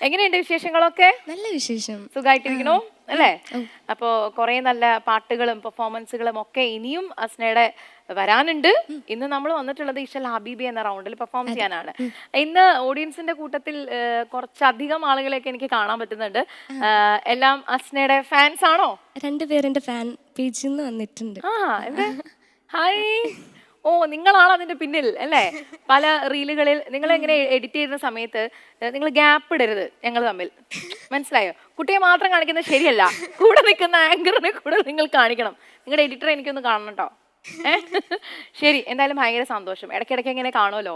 എങ്ങനെയുണ്ട് വിശേഷങ്ങളൊക്കെ? നല്ല വിശേഷം. സുഖമായിട്ടിരിക്കണോ അല്ലേ? അപ്പോ കുറെ നല്ല പാട്ടുകളും പെർഫോമൻസുകളും ഒക്കെ ഇനിയും അസ്നയുടെ വരാനുണ്ട്. ഇന്ന് നമ്മൾ വന്നിട്ടുള്ളത് ഇഷൽ ഹബീബി എന്ന റൗണ്ടിൽ പെർഫോം ചെയ്യാനാണ്. ഇന്ന് ഓഡിയൻസിന്റെ കൂട്ടത്തിൽ കുറച്ചധികം ആളുകളെയൊക്കെ എനിക്ക് കാണാൻ പറ്റുന്നുണ്ട്. എല്ലാം അസ്നയുടെ ഫാൻസ് ആണോ? 2 പേരെന്റെ ഫാൻ പേജിൽ നിന്ന് വന്നിട്ടുണ്ട്. ഹായ്. ഓ, നിങ്ങളാണ് അതിന്റെ പിന്നിൽ അല്ലേ? പല റീലുകളിൽ നിങ്ങൾ എങ്ങനെ എഡിറ്റ് ചെയ്യുന്ന സമയത്ത് നിങ്ങൾ ഗ്യാപ്പ് ഇടരുത് ഞങ്ങൾ തമ്മിൽ, മനസ്സിലായോ? കുട്ടിയെ മാത്രം കാണിക്കുന്നത് ശരിയല്ല, കൂടെ നിൽക്കുന്ന ആങ്കറിനെ കൂടെ നിങ്ങൾ കാണിക്കണം. നിങ്ങളുടെ എഡിറ്റർ എനിക്കൊന്ന് കാണണം കേട്ടോ. ശരി, എന്തായാലും ഭയങ്കര സന്തോഷം. ഇടയ്ക്കിടയ്ക്ക് ഇങ്ങനെ കാണുമല്ലോ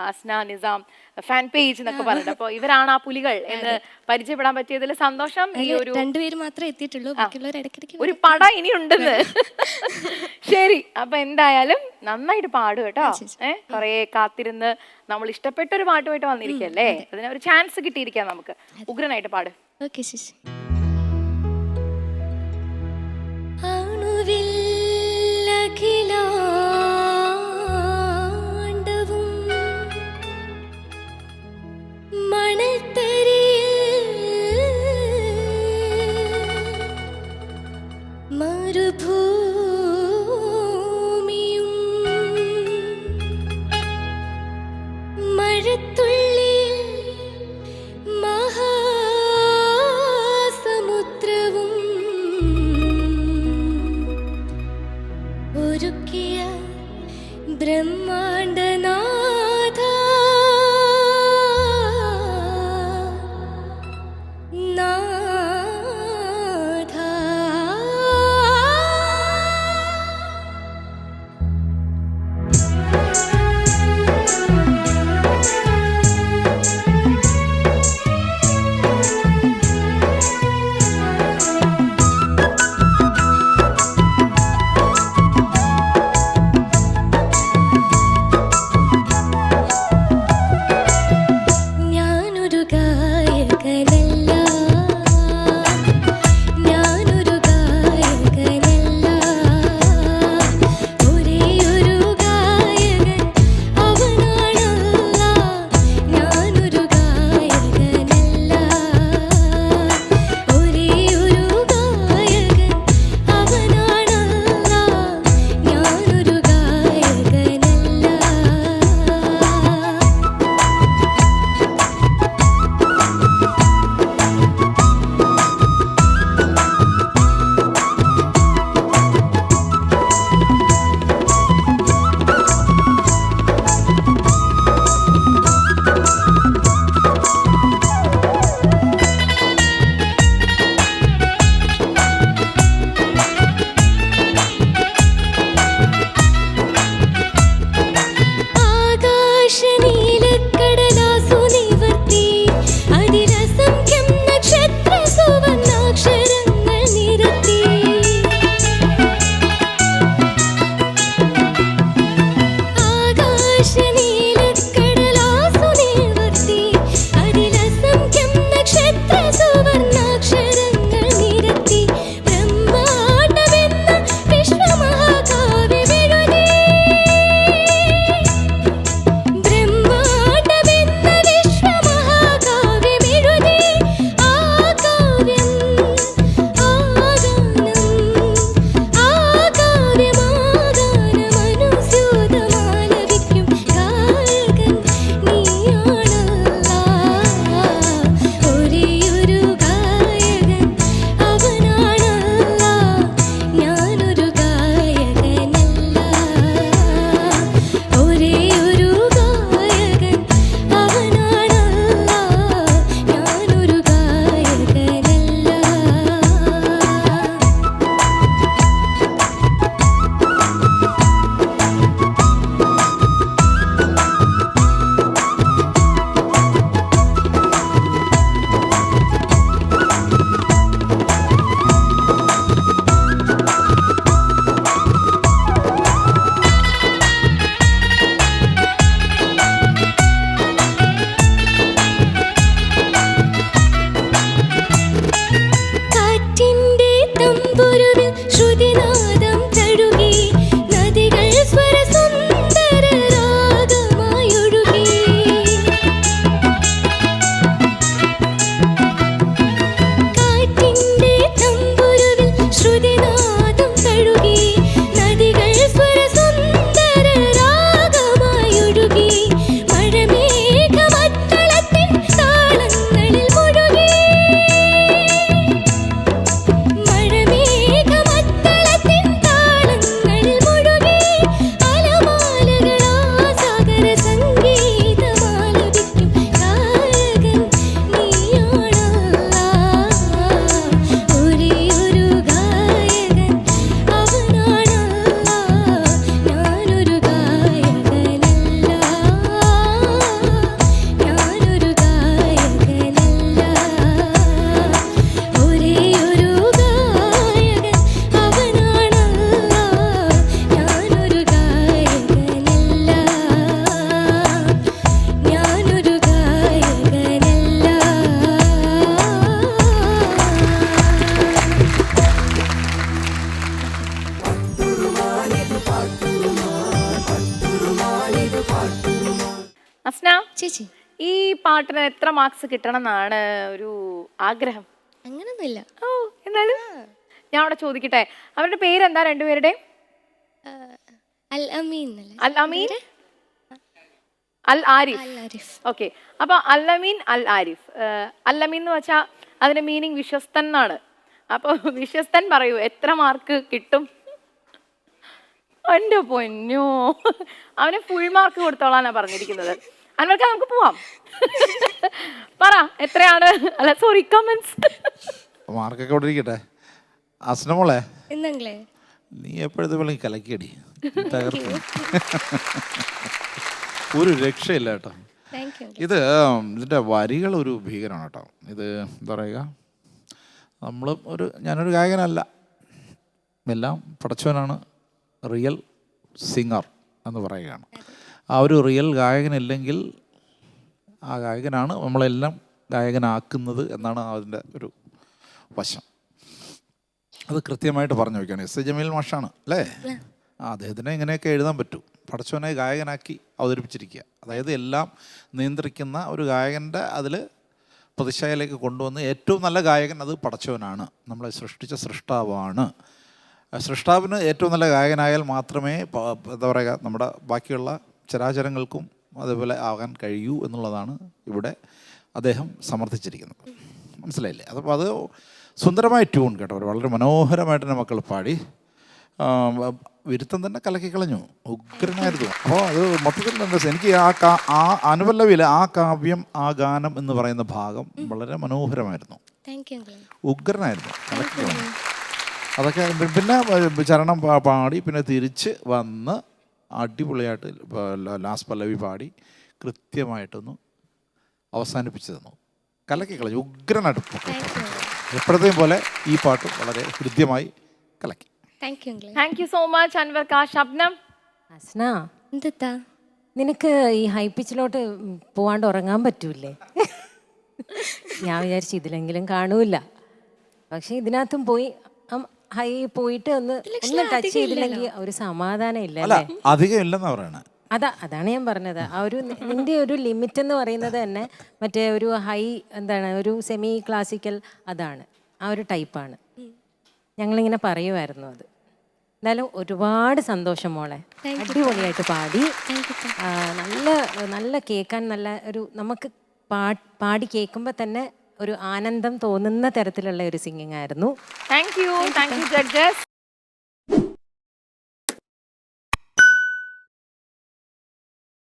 അസ്ന നിസാം ഫാൻ പേജ് എന്നൊക്കെ പറഞ്ഞിട്ട്. അപ്പോൾ ഇവരാണ് ആ പുലികൾ എന്ന് പരിചയപ്പെടാൻ പറ്റിയതിൽ സന്തോഷം. ഈ ഒരു 2 പേര് മാത്രമേ എത്തിയിട്ടുള്ളൂ, ബാക്കിയുള്ളവർ ഇടയ്ക്കിടയ്ക്ക് ഒരു പട ഇനി ഉണ്ടെന്ന്. ശരി, അപ്പൊ എന്തായാലും നന്നായിട്ട് പാടും കേട്ടോ. കുറെ കാത്തിരുന്ന് നമ്മൾ ഇഷ്ടപ്പെട്ട ഒരു പാട്ടുമായിട്ട് വന്നിരിക്കല്ലേ, അതിന് ഒരു ചാൻസ് കിട്ടിയിരിക്കാം നമുക്ക്. ഉഗ്രനായിട്ട് പാട്. ഓക്കെ ശശി. ബ്രഹ്മാണ്ഡനാഥ നാഥ അസ്ന, ചേച്ചി ഈ പാട്ടിന് എത്ര മാർക്സ് കിട്ടണം എന്നാണ് ഒരു ആഗ്രഹം? അങ്ങനൊന്നുമില്ല. ഓ, എന്നാലും ഞാൻ അവിടെ ചോദിക്കട്ടെ, അവരുടെ പേരെന്താ രണ്ടുപേരുടെയും? അൽ അമീൻ അല്ലേ? അൽ അമീൻ, അൽ ആരിഫ്. അൽ ആരിഫ്. ഓക്കെ, അപ്പൊ അൽ അമീൻ, അൽ ആരിഫ്. അൽ അമീൻ എന്ന് വെച്ചാൽ അതിന്റെ മീനിങ് വിശ്വസ്തൻ എന്നാണ്. അപ്പൊ വിശ്വസ്തൻ പറയൂ, എത്ര മാർക്ക് കിട്ടും? എന്റെ പൊന്നോ, അവന് ഫുൾ മാർക്ക് കൊടുത്തോളാന്നാ പറഞ്ഞിരിക്കുന്നത്. അൻവർക്ക, നമുക്ക് പോവാം. പറ, എത്രയാണ്? അല്ല സോറി, കമന്റ്സ്. മാർക്കൊക്കെ ഇവിടെ ഇരിക്കട്ടെ. അസ്നമോളെ, എന്നങ്ങളെ നീ എപ്പോഴത്തെ പോലെ കലക്കിയടി, തകർത്ത്. ഒരു രക്ഷയില്ല കേട്ടോ. Thank you. ഇത് ഇതിൻ്റെ വരികൾ ഒരു ഭീകരമാണ് കേട്ടോ. ഇത് എന്താ പറയുക, ഞാനൊരു ഗായകനല്ല, എല്ലാം പടച്ചവനാണ് റിയൽ സിംഗർ എന്ന് പറയുകയാണ്. ആ ഒരു റിയൽ ഗായകനില്ലെങ്കിൽ ആ ഗായകനാണ് നമ്മളെല്ലാം ഗായകനാക്കുന്നത് എന്നാണ് അതിൻ്റെ ഒരു വശം. അത് കൃത്യമായിട്ട് പറഞ്ഞു വയ്ക്കുകയാണ്. എസ് എ ജമീൽ മാഷാണ് അല്ലേ? അദ്ദേഹത്തിനെ ഇങ്ങനെയൊക്കെ എഴുതാൻ പറ്റും. പടച്ചവനെ ഗായകനാക്കി അവതരിപ്പിച്ചിരിക്കുക. അതായത് എല്ലാം നിയന്ത്രിക്കുന്ന ഒരു ഗായകൻ്റെ അതിൽ പ്രതിശയിലേക്ക് കൊണ്ടുവന്ന് ഏറ്റവും നല്ല ഗായകൻ അത് പടച്ചവനാണ്, നമ്മളെ സൃഷ്ടിച്ച സൃഷ്ടാവാണ്. സൃഷ്ടാവിന് ഏറ്റവും നല്ല ഗായകനായാൽ മാത്രമേ എന്താ പറയുക, നമ്മുടെ ബാക്കിയുള്ള ചരാചരങ്ങൾക്കും അതേപോലെ ആകാൻ കഴിയൂ എന്നുള്ളതാണ് ഇവിടെ അദ്ദേഹം സമർത്ഥിച്ചിരിക്കുന്നത്. മനസ്സിലായില്ലേ? അപ്പോൾ അത് സുന്ദരമായ ട്യൂൺ കേട്ടോ, വളരെ മനോഹരമായിട്ട് തന്നെ മക്കൾ പാടി. വിരുത്തം തന്നെ കലക്കിക്കളഞ്ഞു, ഉഗ്രനായിരുന്നു. അപ്പോൾ അത് മൊത്തത്തിൽ എനിക്ക് ആ അനുപല്ലവിയിൽ ആ കാവ്യം, ആ ഗാനം എന്ന് പറയുന്ന ഭാഗം വളരെ മനോഹരമായിരുന്നു, ഉഗ്രനായിരുന്നു, കലക്കിക്കളഞ്ഞു. അതൊക്കെ പിന്നെ ചരണം പാടി പിന്നെ തിരിച്ച് വന്ന് അടിപൊളിയായിട്ട് ലാസ്റ്റ് പല്ലവി പാടി കൃത്യമായിട്ടൊന്ന് അവസാനിപ്പിച്ചു തന്നു, കലക്കി കളഞ്ഞു, ഉഗ്രനായിട്ട്. എപ്പോഴത്തെയും പോലെ ഈ പാട്ട് വളരെ ഹൃദ്യമായി കലക്കി. താങ്ക് യു സോ മച്ച് അൻവർക്ക. ശബ്നം, അസ്ന, നിനക്ക് ഈ ഹൈ പിച്ചിലോട്ട് പോവാണ്ട് ഉറങ്ങാൻ പറ്റൂലേ? ഞാൻ വിചാരിച്ചു ഇതിലെങ്കിലും കാണൂല, പക്ഷെ ഇതിനകത്തും പോയി ഹൈ പോയിട്ട് ഒന്ന് ടച്ച് ചെയ്തില്ലെങ്കിൽ ഒരു സമാധാനം ഇല്ലല്ലേ? അധികം ഇല്ലെന്നാ പറയണേ. അതാണ് ഞാൻ പറഞ്ഞത്. ആ ഒരു നിന്റെ ഒരു ലിമിറ്റ് എന്ന് പറയുന്നത് തന്നെ മറ്റേ ഒരു ഹൈ, എന്താണ്, ഒരു സെമി ക്ലാസിക്കൽ, അതാണ്, ആ ഒരു ടൈപ്പാണ്. ഞങ്ങളിങ്ങനെ പറയുമായിരുന്നു അത്. എന്തായാലും ഒരുപാട് സന്തോഷം മോളെ, അടിപൊളിയായിട്ട് പാടി. നല്ല നല്ല കേൾക്കാൻ നല്ല ഒരു, നമുക്ക് പാടി കേൾക്കുമ്പോൾ തന്നെ ഒരു ആനന്ദം തോന്നുന്ന തരത്തിലുള്ള ഒരു സിംഗിങ് ആയിരുന്നു. Thank you judges.